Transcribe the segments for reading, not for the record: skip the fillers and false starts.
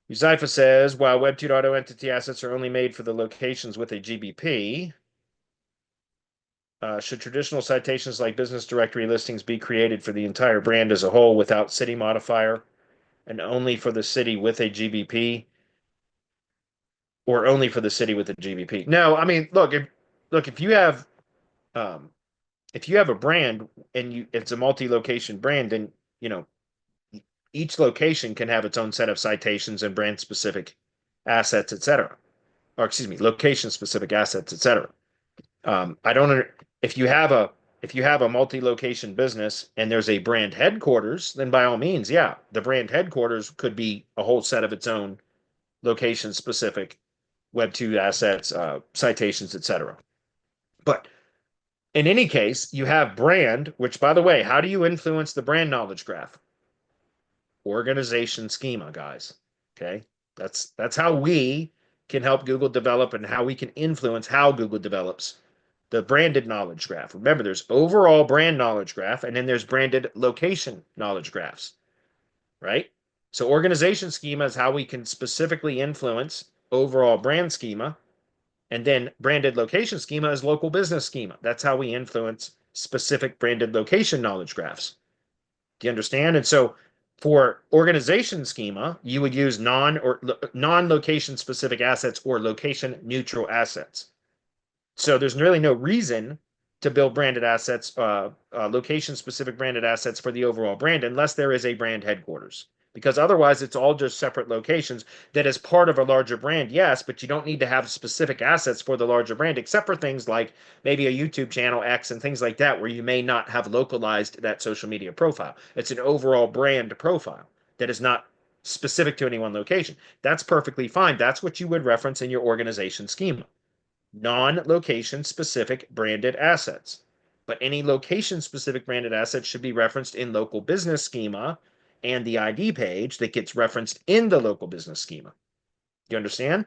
Uzaifa says, while Web 2.0 entity assets are only made for the locations with a GBP, should traditional citations like business directory listings be created for the entire brand as a whole without city modifier and only for the city with a GBP or only for the city with a GBP? No, I mean, look, um, if you have a brand and it's a multi-location brand, then you know each location can have its own set of citations and brand specific assets, etc. Or excuse me, location specific assets, etc. I don't if you have a if you have a multi-location business and there's a brand headquarters, then by all means, yeah, the brand headquarters could be a whole set of its own location specific Web 2 assets, citations, etc. But in any case, you have brand, which by the way, how do you influence the brand knowledge graph? Organization schema, guys. Okay. That's how we can help Google develop and how we can influence how Google develops the branded knowledge graph. Remember, there's overall brand knowledge graph, and then there's branded location knowledge graphs, right? So organization schema is how we can specifically influence overall brand schema, and then branded location schema is local business schema. That's how we influence specific branded location knowledge graphs. Do you understand? And so for organization schema, you would use non-location specific assets or location neutral assets. So there's really no reason to build branded assets, location specific branded assets for the overall brand unless there is a brand headquarters. Because otherwise, it's all just separate locations that is part of a larger brand, yes, but you don't need to have specific assets for the larger brand, except for things like maybe a YouTube channel X and things like that, where you may not have localized that social media profile. It's an overall brand profile that is not specific to any one location. That's perfectly fine. That's what you would reference in your organization schema. Non-location specific branded assets. But any location specific branded assets should be referenced in local business schema and the ID page that gets referenced in the local business schema. Do you understand?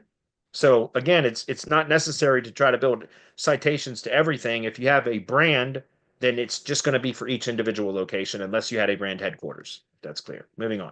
So again, it's not necessary to try to build citations to everything. If you have a brand, then it's just going to be for each individual location unless you had a brand headquarters. That's clear. Moving on.